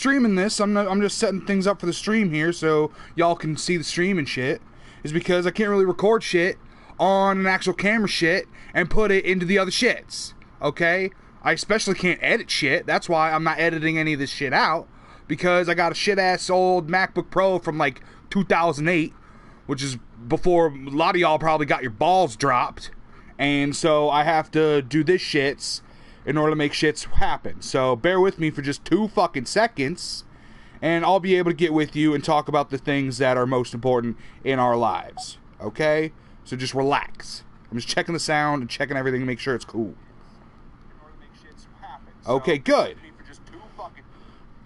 streaming this, I'm just setting things up for the stream here so y'all can see the stream and shit, is because I can't really record shit on an actual camera shit and put it into the other shits, okay? I especially can't edit shit. That's why I'm not editing any of this shit out, because I got a shit-ass old MacBook Pro from like 2008, which is before a lot of y'all probably got your balls dropped, and so I have to do this shits in order to make shits happen. So bear with me for just 2 fucking seconds, and I'll be able to get with you and talk about the things that are most important in our lives, okay? So just relax. I'm just checking the sound and checking everything to make sure it's cool. Okay, good.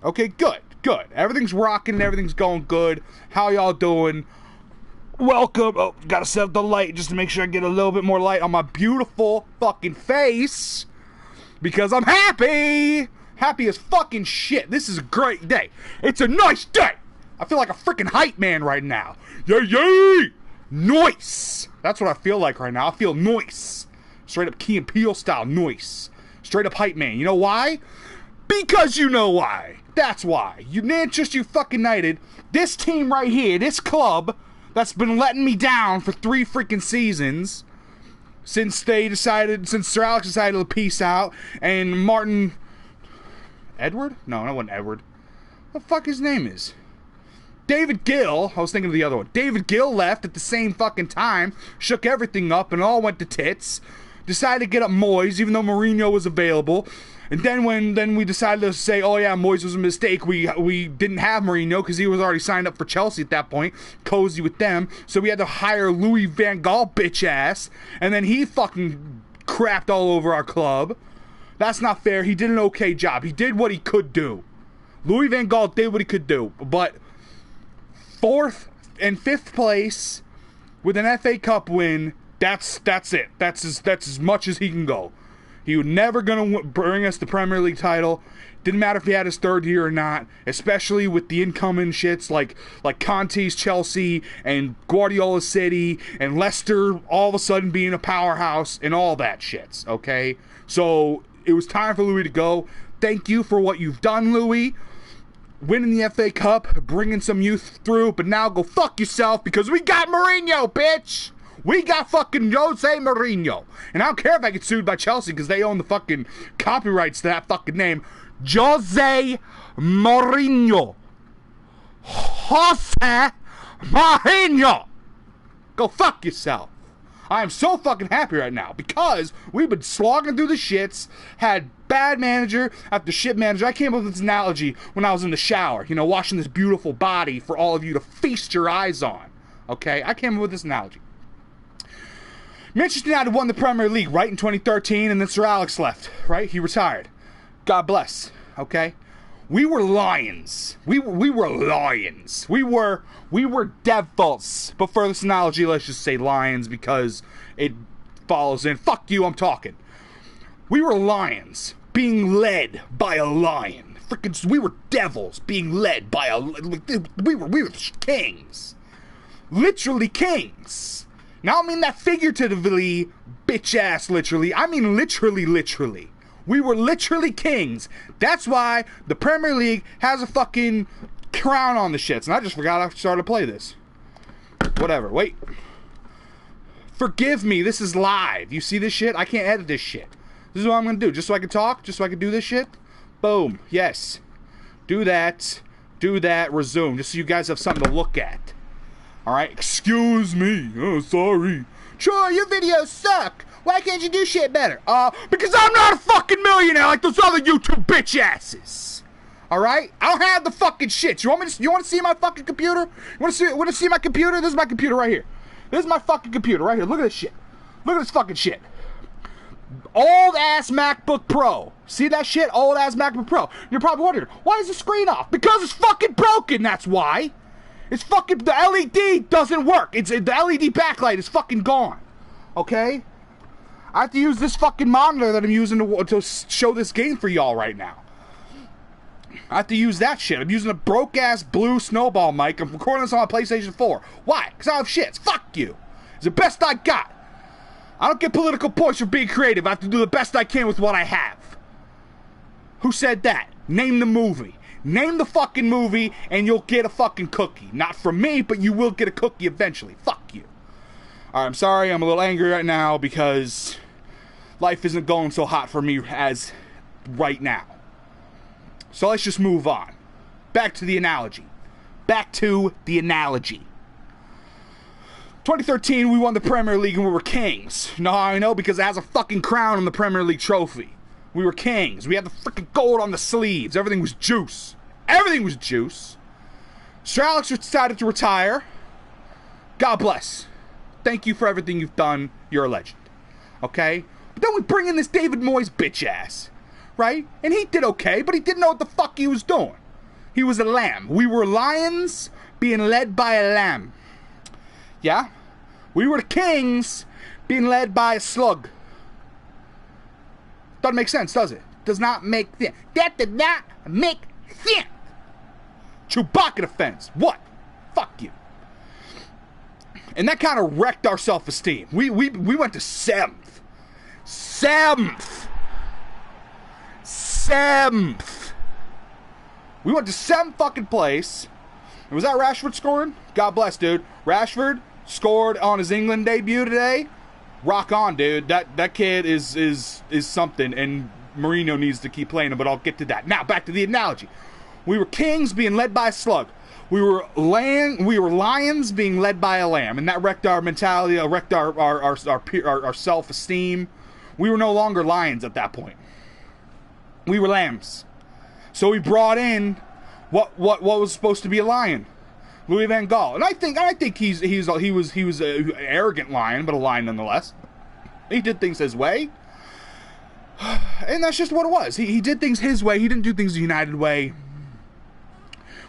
Okay, good. Everything's rocking and everything's going good. How y'all doing? Welcome. Oh, gotta set up the light just to make sure I get a little bit more light on my beautiful fucking face, because I'm happy! Happy as fucking shit. This is a great day. It's a nice day! I feel like a freaking hype man right now. Yay, yay! Noise! That's what I feel like right now. I feel noise. Straight up Key and Peele style noise. Straight up hype man. You know why? Because you know why. That's why. You Manchester fucking United, this team right here, this club that's been letting me down for 3 freaking seasons, since Sir Alex decided to peace out, and Martin Edward? No, that wasn't Edward. What the fuck his name is? David Gill. I was thinking of the other one. David Gill left at the same fucking time, shook everything up, and all went to tits. Decided to get up Moyes, even though Mourinho was available. And then when we decided to say, oh yeah, Moyes was a mistake, we didn't have Mourinho because he was already signed up for Chelsea at that point, cozy with them, so we had to hire Louis van Gaal bitch ass, and then he fucking crapped all over our club. That's not fair. He did an okay job. He did what he could do. Louis van Gaal did what he could do, but 4th and 5th place with an FA Cup win, that's it. That's as much as he can go. He was never going to bring us the Premier League title. Didn't matter if he had his 3rd year or not, especially with the incoming shits like Conte's Chelsea and Guardiola's City and Leicester all of a sudden being a powerhouse and all that shits, okay? So it was time for Louis to go. Thank you for what you've done, Louis. Winning the FA Cup, bringing some youth through, but now go fuck yourself because we got Mourinho, bitch! We got fucking Jose Mourinho. And I don't care if I get sued by Chelsea because they own the fucking copyrights to that fucking name. Jose Mourinho. Jose Mourinho. Go fuck yourself. I am so fucking happy right now because we've been slogging through the shits, had bad manager after shit manager. I came up with this analogy when I was in the shower, you know, washing this beautiful body for all of you to feast your eyes on. Okay? I came up with this analogy. Manchester United won the Premier League, right, in 2013, and then Sir Alex left, right? He retired. God bless, okay? We were lions. We were lions. We were devils. But for this analogy, let's just say lions because it follows in. Fuck you, I'm talking. We were lions being led by a lion. Freaking, we were devils being led by a... We were kings. Literally kings. Now, I don't mean that figuratively, bitch-ass literally. I mean literally. We were literally kings. That's why the Premier League has a fucking crown on the shits. And I just forgot I started to play this. Whatever, wait. Forgive me, this is live. You see this shit? I can't edit this shit. This is what I'm going to do. Just so I can talk, just so I can do this shit. Boom, yes. Do that, resume. Just so you guys have something to look at. Alright, excuse me. Oh, sorry. Troy, your videos suck. Why can't you do shit better? Because I'm not a fucking millionaire like those other YouTube bitch asses. Alright? I don't have the fucking shit. You want to see my fucking computer? You want to see my computer? This is my computer right here. This is my fucking computer right here. Look at this shit. Look at this fucking shit. Old ass MacBook Pro. See that shit? Old ass MacBook Pro. You're probably wondering, why is the screen off? Because it's fucking broken, that's why. It's fucking, the LED doesn't work. The LED backlight is fucking gone. Okay? I have to use this fucking monitor that I'm using to show this game for y'all right now. I have to use that shit. I'm using a broke-ass blue snowball mic. I'm recording this on my PlayStation 4. Why? Because I have shits. Fuck you. It's the best I got. I don't get political points for being creative. I have to do the best I can with what I have. Who said that? Name the movie. Name the fucking movie and you'll get a fucking cookie. Not from me, but you will get a cookie eventually. Fuck you. Alright, I'm sorry, I'm a little angry right now because life isn't going so hot for me as right now. So let's just move on. Back to the analogy. 2013, we won the Premier League and we were kings. You know how I know? Because it has a fucking crown on the Premier League trophy. We were kings. We had the freaking gold on the sleeves. Everything was juice. Everything was juice. Sir Alex decided to retire. God bless. Thank you for everything you've done. You're a legend. Okay? But then we bring in this David Moyes bitch ass. Right? And he did okay, but he didn't know what the fuck he was doing. He was a lamb. We were lions being led by a lamb. Yeah? We were the kings being led by a slug. Doesn't make sense, does it? Does not make sense. That did not make sense. Chewbacca defense. What? Fuck you. And that kind of wrecked our self-esteem. We went to 7th. 7th. We went to 7th fucking place. And was that Rashford scoring? God bless, dude. Rashford scored on his England debut today. Rock on, dude. That kid is something, and Mourinho needs to keep playing him, but I'll get to that. Now, back to the analogy. We were kings being led by a slug. We were lions being led by a lamb, and that wrecked our mentality, wrecked our self-esteem. We were no longer lions at that point. We were lambs. So we brought in what was supposed to be a lion. Louis van Gaal. And I think he was an arrogant lion, but a lion nonetheless. He did things his way. And that's just what it was. He did things his way. He didn't do things the United way.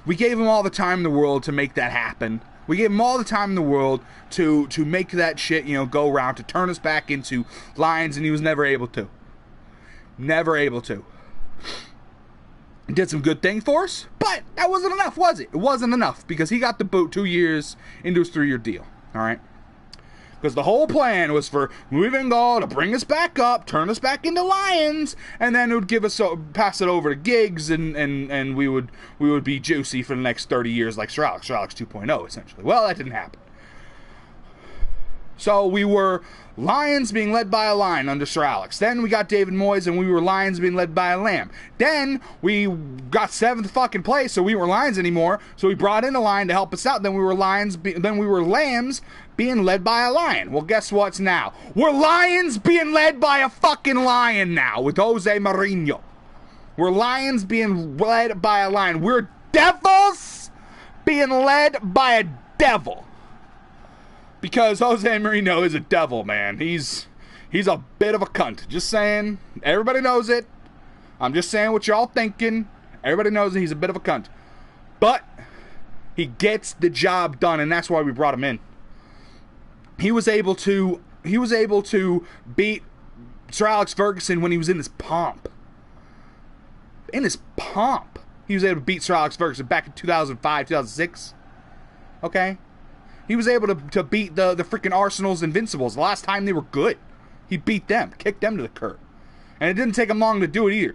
We gave him all the time in the world to make that happen. We gave him all the time in the world to make that shit, go around, to turn us back into lions, and he was never able to. Never able to. Did some good things for us, but that wasn't enough, was it? It wasn't enough, because he got the boot 2 years into his 3-year deal, alright? Because the whole plan was for Louis van Gaal to bring us back up, turn us back into lions, and then it would give us pass it over to Giggs, and we would be juicy for the next 30 years like Sir Alex 2.0, essentially. Well, that didn't happen. So we were lions being led by a lion under Sir Alex. Then we got David Moyes, and we were lions being led by a lamb. Then we got 7th fucking place, so we weren't lions anymore. So we brought in a lion to help us out. Then we were then we were lambs being led by a lion. Well, guess what's now? We're lions being led by a fucking lion now with Jose Mourinho. We're lions being led by a lion. We're devils being led by a devil. Because Jose Mourinho is a devil, man. He's a bit of a cunt. Just saying. Everybody knows it. I'm just saying what y'all thinking. Everybody knows that he's a bit of a cunt. But he gets the job done, and that's why we brought him in. He was able to beat Sir Alex Ferguson when he was in his pomp. In his pomp. He was able to beat Sir Alex Ferguson back in 2005, 2006. Okay? He was able to beat the freaking Arsenal's Invincibles. The last time they were good. He beat them. Kicked them to the curb. And it didn't take him long to do it either.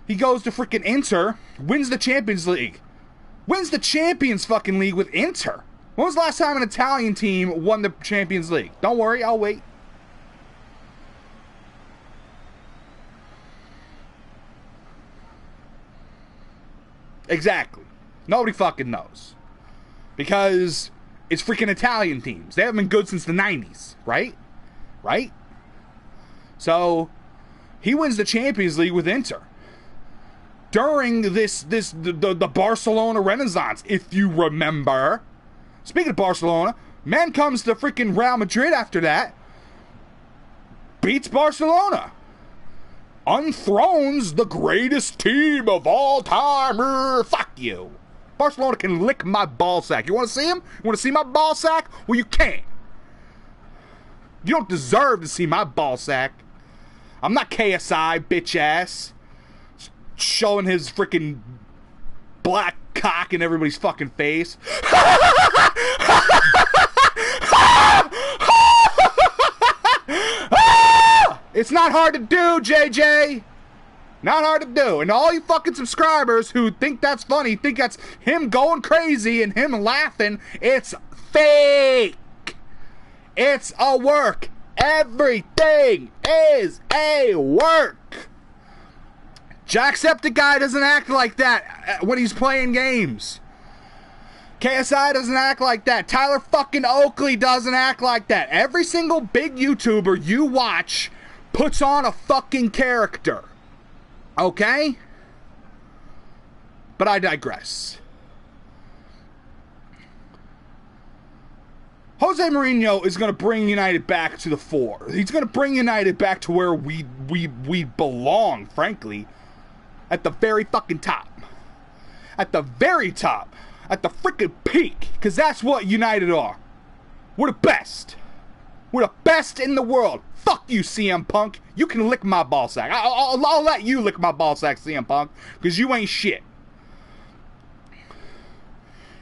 He goes to freaking Inter. Wins the Champions League. Wins the Champions fucking League with Inter. When was the last time an Italian team won the Champions League? Don't worry, I'll wait. Exactly. Nobody fucking knows. Because it's freaking Italian teams. They haven't been good since the 90s, right? Right? So, he wins the Champions League with Inter. During the Barcelona Renaissance, if you remember. Speaking of Barcelona, man comes to freaking Real Madrid after that. Beats Barcelona. Unthrones the greatest team of all time. Fuck you. Barcelona can lick my ballsack. You want to see him? You want to see my ballsack? Well, you can't. You don't deserve to see my ballsack. I'm not KSI, bitch ass. Showing his freaking black cock in everybody's fucking face. It's not hard to do, JJ. Not hard to do. And all you fucking subscribers who think that's funny, think that's him going crazy and him laughing, it's fake. It's a work. Everything is a work. Jacksepticeye doesn't act like that when he's playing games. KSI doesn't act like that. Tyler fucking Oakley doesn't act like that. Every single big YouTuber you watch puts on a fucking character. Okay? But I digress. Jose Mourinho is going to bring United back to the fore. He's going to bring United back to where we belong, frankly. At the very fucking top. At the very top. At the freaking peak. Because that's what United are. We're the best. We're the best in the world. Fuck you, CM Punk. You can lick my ballsack. I'll let you lick my ballsack, CM Punk. Because you ain't shit.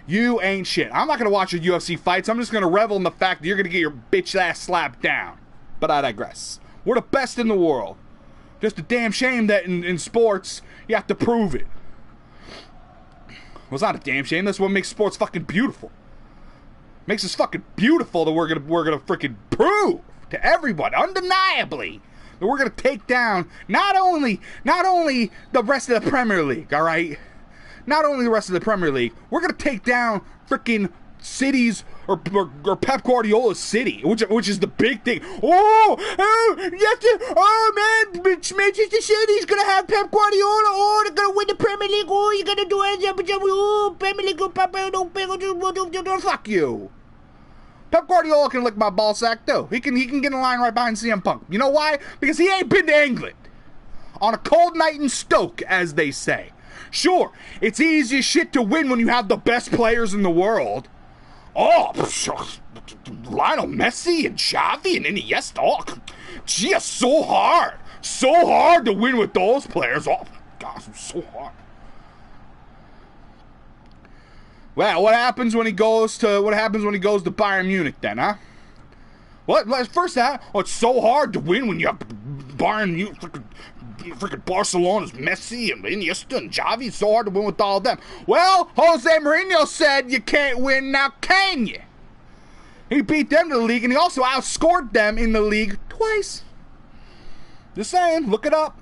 You ain't shit. I'm not going to watch your UFC fights. I'm just going to revel in the fact that you're going to get your bitch ass slapped down. But I digress. We're the best in the world. Just a damn shame that in sports, you have to prove it. Well, it's not a damn shame. That's what makes sports fucking beautiful. Makes us fucking beautiful that we're gonna freaking prove to everyone, undeniably, that we're gonna take down not only the rest of the Premier League, all right? Not only the rest of the Premier League, we're gonna take down freaking cities or Pep Guardiola's city, which is the big thing. Manchester City's gonna have Pep Guardiola. Oh, they're gonna win the Premier League. Oh, you're gonna do it. Oh, Premier League. Fuck you. Pep Guardiola can lick my ballsack too. He can get in line right behind CM Punk. You know why? Because he ain't been to England on a cold night in Stoke, as they say. Sure, it's easy as shit to win when you have the best players in the world. Oh, Lionel Messi and Xavi and Iniesta. Oh, gee, it's so hard. So hard to win with those players. Oh, gosh, it's so hard. Well, what happens when he goes to Bayern Munich then, huh? What? First that, it's so hard to win when you have Bayern Munich, freaking Barcelona's Messi and Iniesta and Xavi. It's so hard to win with all of them. Well, Jose Mourinho said you can't win now, can you? He beat them to the league, and he also outscored them in the league twice. Just saying, look it up.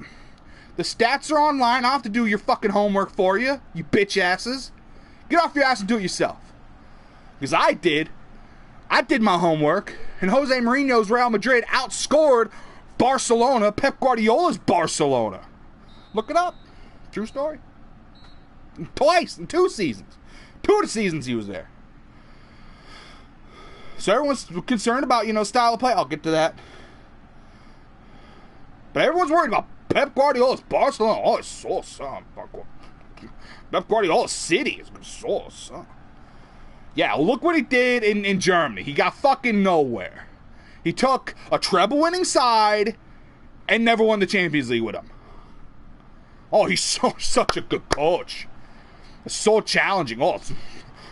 The stats are online. I'll have to do your fucking homework for you, you bitch asses. Get off your ass and do it yourself. Because I did. I did my homework, and Jose Mourinho's Real Madrid outscored Barcelona, Pep Guardiola's Barcelona. Look it up. True story. Twice in 2 seasons. 2 of the seasons he was there. So everyone's concerned about, style of play. I'll get to that. But everyone's worried about Pep Guardiola's Barcelona. Oh, it's so son. Pep Guardiola's City is so son. Yeah, look what he did in Germany. He got fucking nowhere. He took a treble-winning side and never won the Champions League with them. Oh, he's such a good coach. It's so challenging. Oh, it's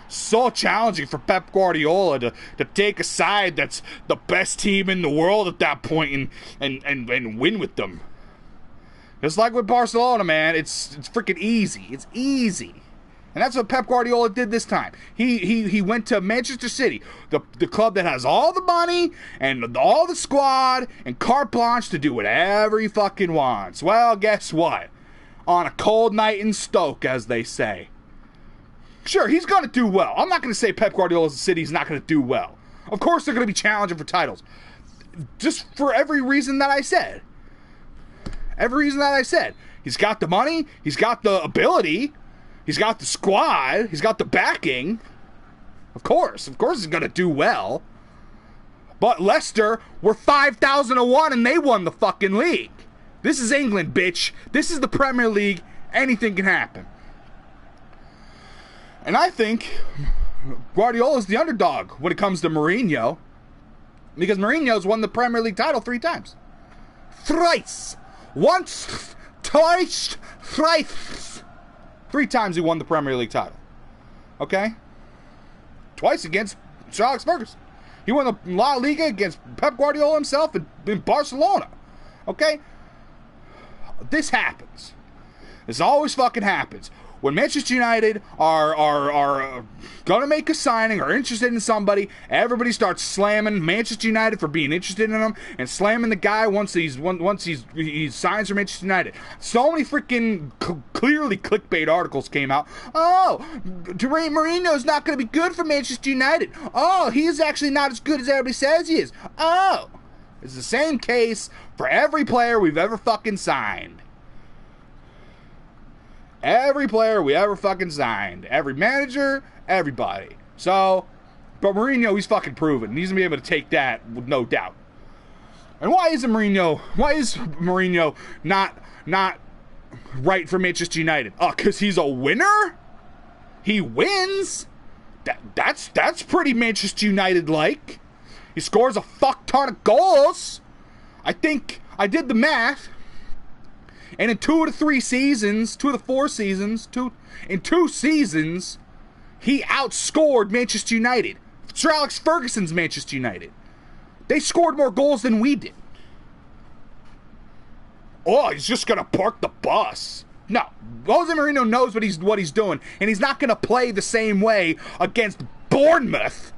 so challenging for Pep Guardiola to take a side that's the best team in the world at that point and win with them. Just like with Barcelona, man, it's freaking easy. It's easy. And that's what Pep Guardiola did this time. He went to Manchester City, the club that has all the money and all the squad and carte blanche to do whatever he fucking wants. Well, guess what? On a cold night in Stoke, as they say. Sure, he's going to do well. I'm not going to say Pep Guardiola's City's not going to do well. Of course they're going to be challenging for titles. Just for every reason that I said. Every reason that I said. He's got the money. He's got the ability. He's got the squad. He's got the backing. Of course he's going to do well. But Leicester were 5,000-1 and they won the fucking league. This is England, bitch. This is the Premier League. Anything can happen. And I think Guardiola's the underdog when it comes to Mourinho. Because Mourinho's won the Premier League title 3 times. Thrice. Once, twice, thrice. 3 times he won the Premier League title. Okay? Twice against Sir Alex Ferguson. He won the La Liga against Pep Guardiola himself in Barcelona. Okay? This happens. This always fucking happens. When Manchester United are gonna make a signing or interested in somebody, everybody starts slamming Manchester United for being interested in them and slamming the guy once he signs for Manchester United. So many freaking clearly clickbait articles came out. Oh, Mourinho's not gonna be good for Manchester United. Oh, he's actually not as good as everybody says he is. Oh, it's the same case for every player we've ever fucking signed. Every player we ever fucking signed. Every manager, everybody. So, but Mourinho, he's fucking proven. He's going to be able to take that with no doubt. And why is Mourinho not right for Manchester United? Oh, because he's a winner? He wins? That's pretty Manchester United-like. He scores a fuck ton of goals. I think I did the math. And in 2 of the 4 seasons, in 2 seasons, he outscored Manchester United. Sir Alex Ferguson's Manchester United. They scored more goals than we did. Oh, he's just going to park the bus. No, Jose Mourinho knows what he's doing, and he's not going to play the same way against Bournemouth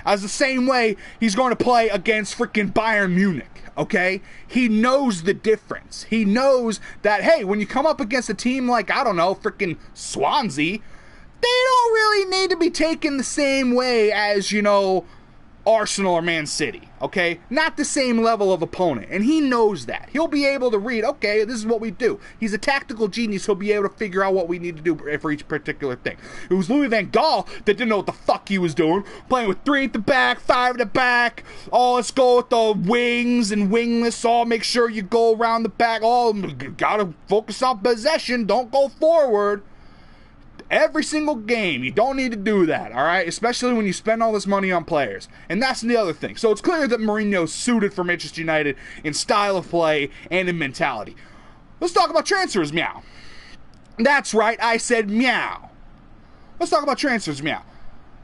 as the same way he's going to play against freaking Bayern Munich. Okay? He knows the difference. He knows that, hey, when you come up against a team like, I don't know, freaking Swansea, they don't really need to be taken the same way as, Arsenal or Man City. Okay? Not the same level of opponent. And he knows that. He'll be able to read, okay, this is what we do. He's a tactical genius. He'll be able to figure out what we need to do for each particular thing. It was Louis van Gaal that didn't know what the fuck he was doing. Playing with 3 at the back, 5 at the back. Oh, let's go with the wings and wingless. Oh, make sure you go around the back. Oh, gotta focus on possession. Don't go forward. Every single game, you don't need to do that, all right? Especially when you spend all this money on players. And that's the other thing. So it's clear that Mourinho's suited for Manchester United in style of play and in mentality. Let's talk about transfers, meow. That's right, I said meow. Let's talk about transfers, meow.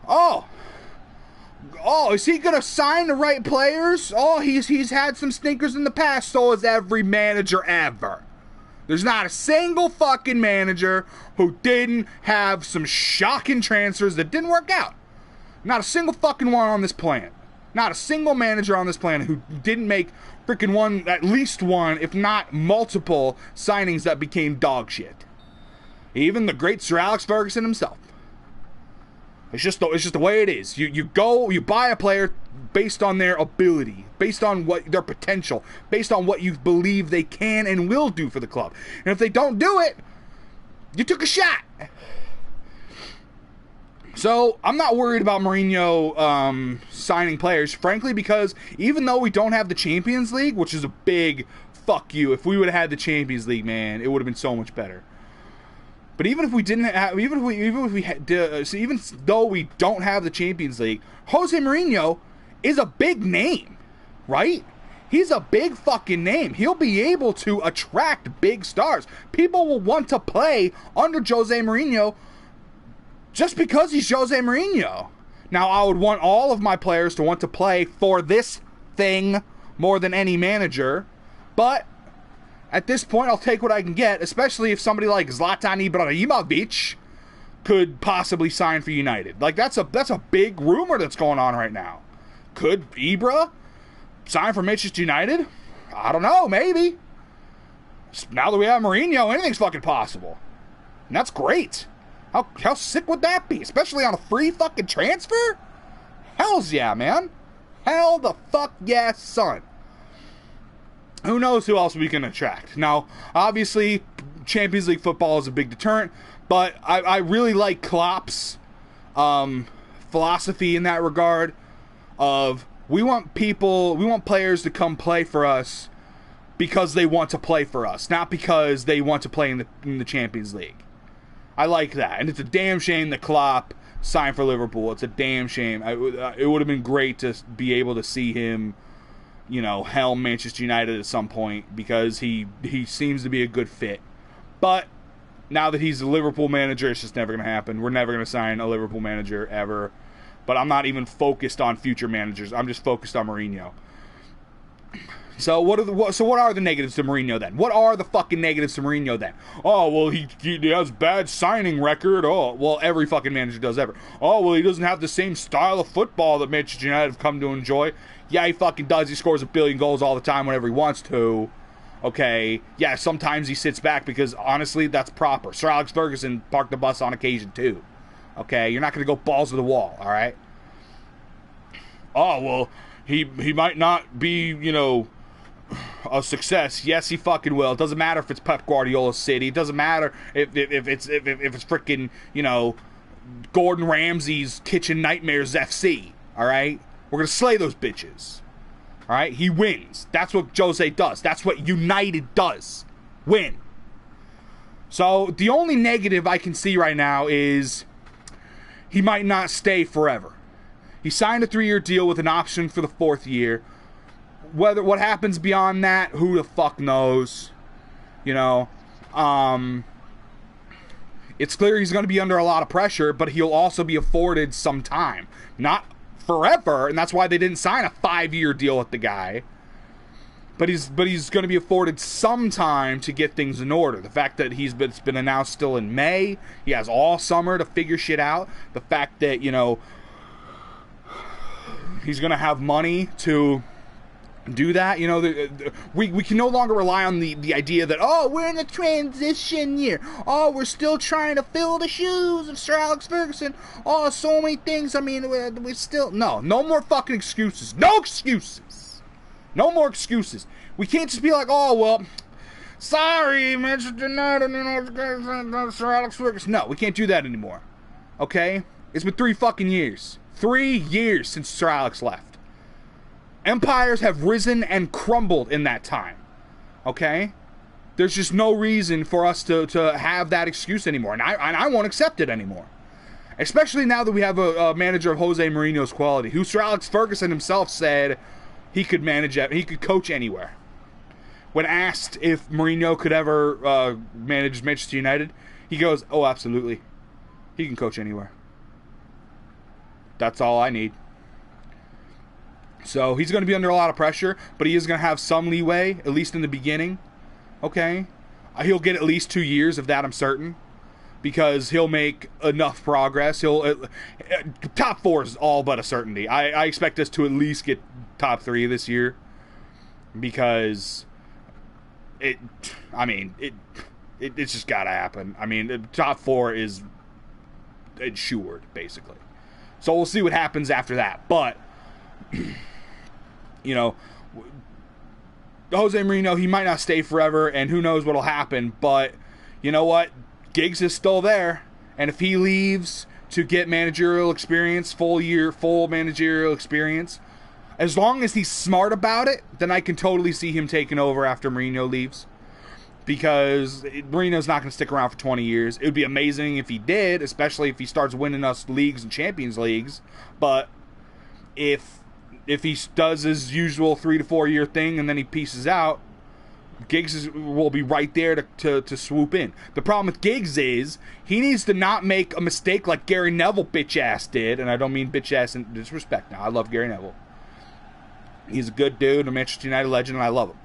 Oh, is he going to sign the right players? Oh, he's had some stinkers in the past, so has every manager ever. There's not a single fucking manager who didn't have some shocking transfers that didn't work out. Not a single fucking one on this planet. Not a single manager on this planet who didn't make freaking at least one, if not multiple, signings that became dog shit. Even the great Sir Alex Ferguson himself. It's just the way it is. You buy a player based on their ability, based on their potential, based on what you believe they can and will do for the club. And if they don't do it, you took a shot. So I'm not worried about Mourinho signing players, frankly, because even though we don't have the Champions League, which is a big fuck you, if we would have had the Champions League, man, it would have been so much better. But even if we didn't have, even though we don't have the Champions League, Jose Mourinho is a big name, right? He's a big fucking name. He'll be able to attract big stars. People will want to play under Jose Mourinho just because he's Jose Mourinho. Now, I would want all of my players to want to play for this thing more than any manager, but at this point, I'll take what I can get, especially if somebody like Zlatan Ibrahimovic could possibly sign for United. Like, that's a big rumor that's going on right now. Could Ibra sign for Manchester United? I don't know, maybe. Now that we have Mourinho, anything's fucking possible. And that's great. How sick would that be? Especially on a free fucking transfer? Hells yeah, man. Hell the fuck yeah, son. Who knows who else we can attract. Now, obviously, Champions League football is a big deterrent, but I really like Klopp's philosophy in that regard of we want players to come play for us because they want to play for us, not because they want to play in the Champions League. I like that, and it's a damn shame that Klopp signed for Liverpool. It's a damn shame. It would have been great to be able to see him, helm Manchester United at some point because he seems to be a good fit. But now that he's a Liverpool manager, it's just never going to happen. We're never going to sign a Liverpool manager ever. But I'm not even focused on future managers. I'm just focused on Mourinho. So what are the negatives to Mourinho then? What are the fucking negatives to Mourinho then? Oh, well, he has bad signing record. Oh, well, every fucking manager does ever. Oh, well, he doesn't have the same style of football that Manchester United have come to enjoy. Yeah, he fucking does. He scores 1 billion goals all the time whenever he wants to. Okay. Yeah, sometimes he sits back because, honestly, that's proper. Sir Alex Ferguson parked the bus on occasion, too. Okay? You're not going to go balls to the wall, all right? Oh, well, he might not be, a success. Yes, he fucking will. It doesn't matter if it's Pep Guardiola's City. It doesn't matter if it's freaking, Gordon Ramsay's Kitchen Nightmares FC. All right? We're going to slay those bitches. All right? He wins. That's what Jose does. That's what United does. Win. So the only negative I can see right now is he might not stay forever. He signed a 3-year deal with an option for the 4th year. What happens beyond that, who the fuck knows? It's clear he's going to be under a lot of pressure, but he'll also be afforded some time. Not forever, and that's why they didn't sign a 5-year deal with the guy. But he's going to be afforded some time to get things in order. The fact that it's been announced still in May, he has all summer to figure shit out. The fact that, he's going to have money to do that. We can no longer rely on the idea that, oh, we're in a transition year. Oh, we're still trying to fill the shoes of Sir Alex Ferguson. Oh, so many things. I mean, we still... No more fucking excuses. No excuses. No more excuses. We can't just be like, oh, well, sorry, Manchester United, Sir Alex Ferguson. No, we can't do that anymore. Okay? It's been 3 fucking years. 3 years since Sir Alex left. Empires have risen and crumbled in that time. Okay? There's just no reason for us to have that excuse anymore. And I won't accept it anymore. Especially now that we have a manager of Jose Mourinho's quality, who Sir Alex Ferguson himself said he could coach anywhere. When asked if Mourinho could ever manage Manchester United, he goes, oh, absolutely. He can coach anywhere. That's all I need. So he's going to be under a lot of pressure, but he is going to have some leeway, at least in the beginning. Okay? He'll get at least 2 years of that, I'm certain. Because he'll make enough progress. Top 4 is all but a certainty. I expect us to at least get top 3 this year. Because it's just got to happen. I mean, top 4 is assured, basically. So we'll see what happens after that. But... Jose Mourinho, he might not stay forever, and who knows what'll happen, but you know what? Giggs is still there, and if he leaves to get managerial experience, full managerial experience, as long as he's smart about it, then I can totally see him taking over after Mourinho leaves, because Mourinho's not going to stick around for 20 years. It would be amazing if he did, especially if he starts winning us leagues and Champions Leagues, but if he does his usual 3 to 4 year thing and then he pieces out, Giggs will be right there to swoop in. The problem with Giggs is he needs to not make a mistake like Gary Neville bitch ass did, and I don't mean bitch ass in disrespect now. I love Gary Neville. He's a good dude, a Manchester United legend, and I love him.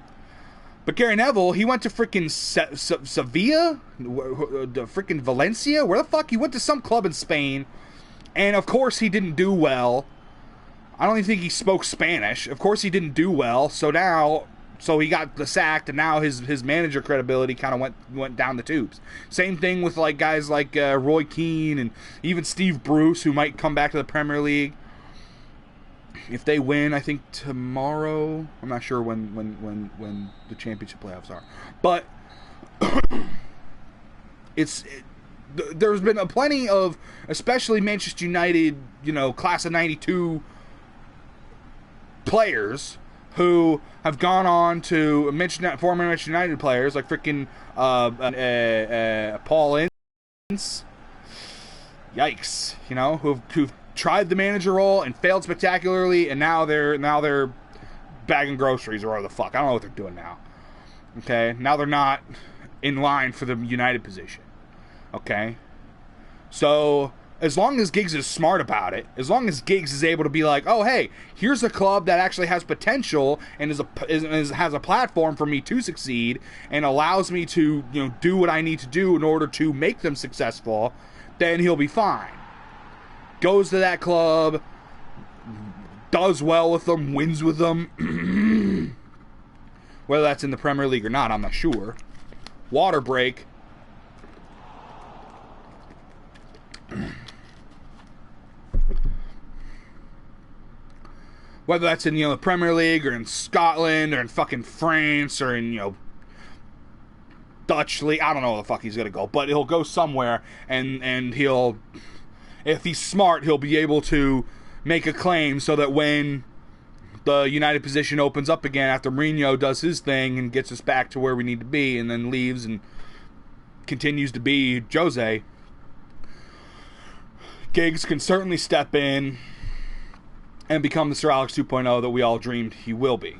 But Gary Neville, he went to freaking Sevilla, freaking Valencia, where the fuck? He went to some club in Spain, and of course he didn't do well. I don't even think he spoke Spanish. Of course he didn't do well. So he got the sacked, and now his manager credibility kind of went down the tubes. Same thing with like guys like Roy Keane and even Steve Bruce, who might come back to the Premier League if they win. I think tomorrow. I'm not sure when the championship playoffs are, but there's been plenty of, especially Manchester United, class of '92. Players who have gone on to former Manchester United players like freaking Paul Ince, yikes, who've tried the manager role and failed spectacularly, and now they're bagging groceries or whatever the fuck. I don't know what they're doing now. Okay, now they're not in line for the United position. Okay, so as long as Giggs is smart about it, as long as Giggs is able to be like, oh, hey, here's a club that actually has potential and has a platform for me to succeed and allows me to, do what I need to do in order to make them successful, then he'll be fine. Goes to that club, does well with them, wins with them. Whether that's in the Premier League or not, I'm not sure. Water break. Whether that's in, the Premier League or in Scotland or in fucking France or in, Dutch League. I don't know where the fuck he's going to go. But he'll go somewhere and he'll, if he's smart, he'll be able to make a claim so that when the United position opens up again after Mourinho does his thing and gets us back to where we need to be and then leaves and continues to be Jose, Giggs can certainly step in and become the Sir Alex 2.0 that we all dreamed he will be.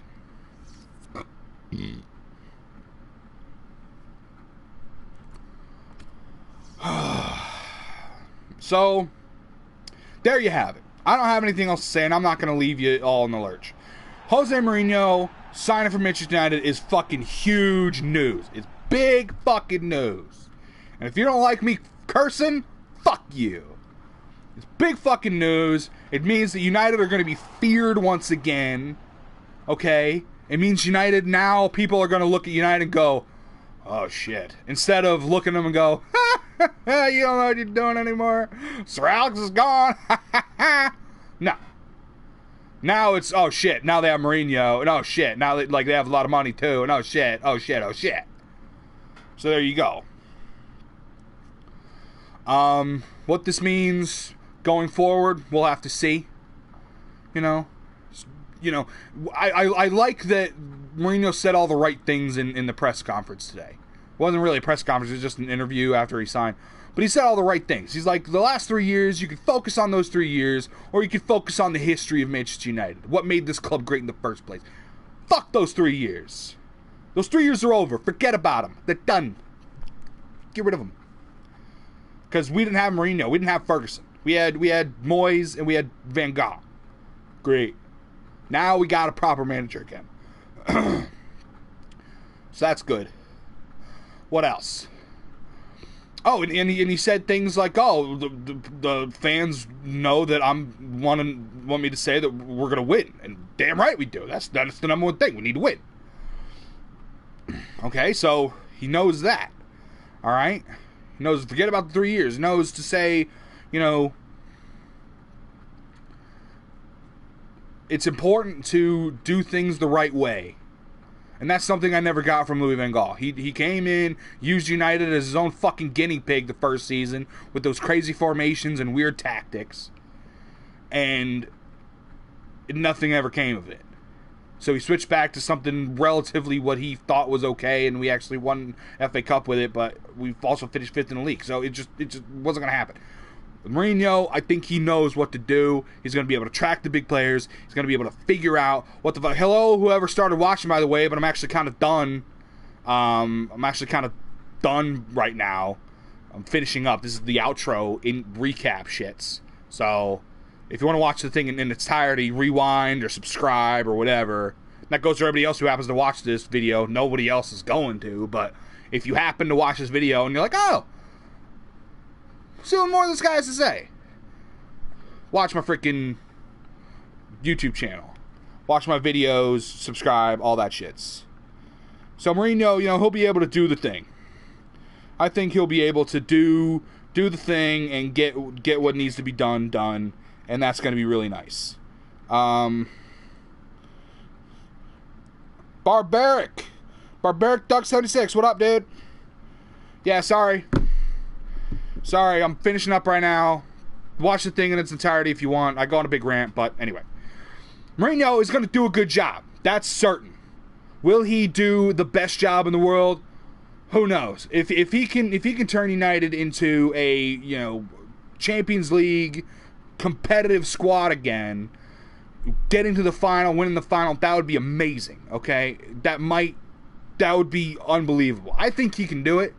So, there you have it. I don't have anything else to say, and I'm not going to leave you all in the lurch. Jose Mourinho signing for Manchester United is fucking huge news. It's big fucking news. And if you don't like me cursing, fuck you. It's big fucking news. It means that United are going to be feared once again. Okay? It means United now, people are going to look at United and go, oh shit. Instead of looking at them and go, you don't know what you're doing anymore. Sir Alex is gone. No. Now it's, oh shit. Now they have Mourinho. And oh shit. Now they have a lot of money too. And oh shit. Oh shit. Oh shit. So there you go. What this means going forward, we'll have to see. I like that Mourinho said all the right things in the press conference today. It wasn't really a press conference, it was just an interview after he signed. But he said all the right things. He's like, the last 3 years, you could focus on those 3 years, or you could focus on the history of Manchester United. What made this club great in the first place. Fuck those 3 years. Those 3 years are over. Forget about them. They're done. Get rid of them. Because we didn't have Mourinho. We didn't have Ferguson. We had Moyes and we had Van Gaal. Great. Now we got a proper manager again. So that's good. What else? Oh, and he said things like, "Oh, the fans know that want me to say that we're gonna win, and damn right we do. That's the number one thing. We need to win." Okay, so he knows that. All right, he knows. Forget about the 3 years. He knows to say, it's important to do things the right way. And that's something I never got from Louis van Gaal. He came in, used United as his own fucking guinea pig the first season with those crazy formations and weird tactics. And nothing ever came of it. So he switched back to something relatively what he thought was okay, and we actually won FA Cup with it, but we also finished 5th in the league. So it just wasn't going to happen. With Mourinho, I think he knows what to do. He's going to be able to track the big players. He's going to be able to figure out what the fuck. Hello, whoever started watching, by the way, but I'm actually kind of done. I'm actually kind of done right now. I'm finishing up. This is the outro in recap shits. So if you want to watch the thing in its entirety, rewind or subscribe or whatever. That goes to everybody else who happens to watch this video. Nobody else is going to, but if you happen to watch this video and you're like, oh, see what more this guy has to say, watch my freaking YouTube channel. Watch my videos, subscribe, all that shits. So Mourinho, he'll be able to do the thing. I think he'll be able to do the thing and get what needs to be done, and that's going to be really nice. Barbaric Duck 76, what up, dude? Yeah, sorry, I'm finishing up right now. Watch the thing in its entirety if you want. I go on a big rant, but anyway. Mourinho is going to do a good job. That's certain. Will he do the best job in the world? Who knows? If he can turn United into a, Champions League competitive squad again, getting to the final, winning the final, that would be amazing, okay? That would be unbelievable. I think he can do it.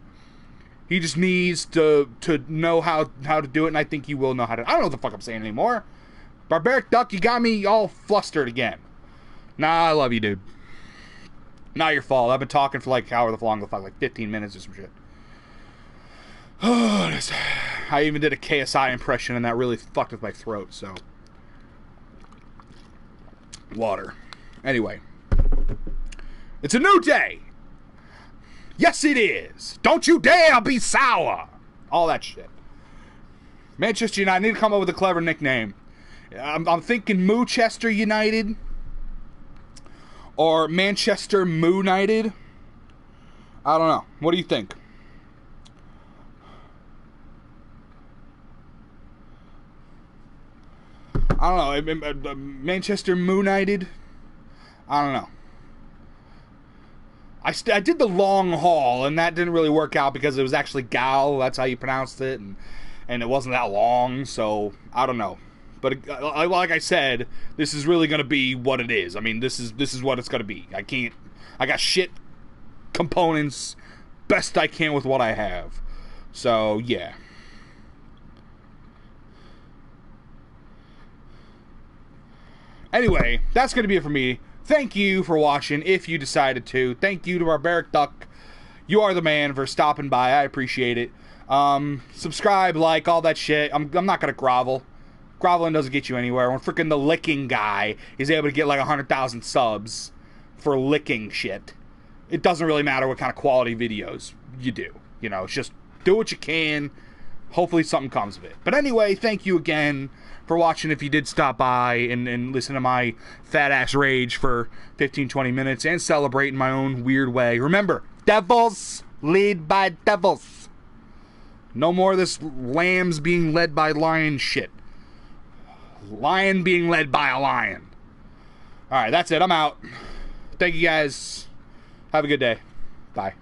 He just needs to know how to do it, and I think he will know how to. I don't know what the fuck I'm saying anymore. Barbaric Duck, you got me all flustered again. Nah, I love you, dude. Not your fault. I've been talking for like however long the fuck, like 15 minutes or some shit. I even did a KSI impression, and that really fucked with my throat, so. Water. Anyway. It's a new day. Yes, it is. Don't you dare be sour. All that shit. Manchester United. I need to come up with a clever nickname. I'm thinking Moochester United. Or Manchester Moo-United. I don't know. What do you think? I don't know. Manchester Moo-United. I don't know. I did the long haul, and that didn't really work out because it was actually Gal. That's how you pronounced it, and it wasn't that long, so I don't know. But like I said, this is really going to be what it is. I mean, this is what it's going to be. I got shit components, best I can with what I have. So, yeah. Anyway, that's going to be it for me. Thank you for watching, if you decided to. Thank you to Barbaric Duck. You are the man for stopping by. I appreciate it. Subscribe, like, all that shit. I'm not going to grovel. Groveling doesn't get you anywhere. When freaking the licking guy is able to get like 100,000 subs for licking shit, it doesn't really matter what kind of quality videos you do. You know, it's just do what you can. Hopefully something comes of it. But anyway, thank you again for watching if you did stop by and listen to my fat ass rage for 15-20 minutes and celebrate in my own weird way. Remember, devils lead by devils. No more of this lambs being led by lion shit. Lion being led by a lion. Alright, that's it. I'm out. Thank you guys. Have a good day. Bye.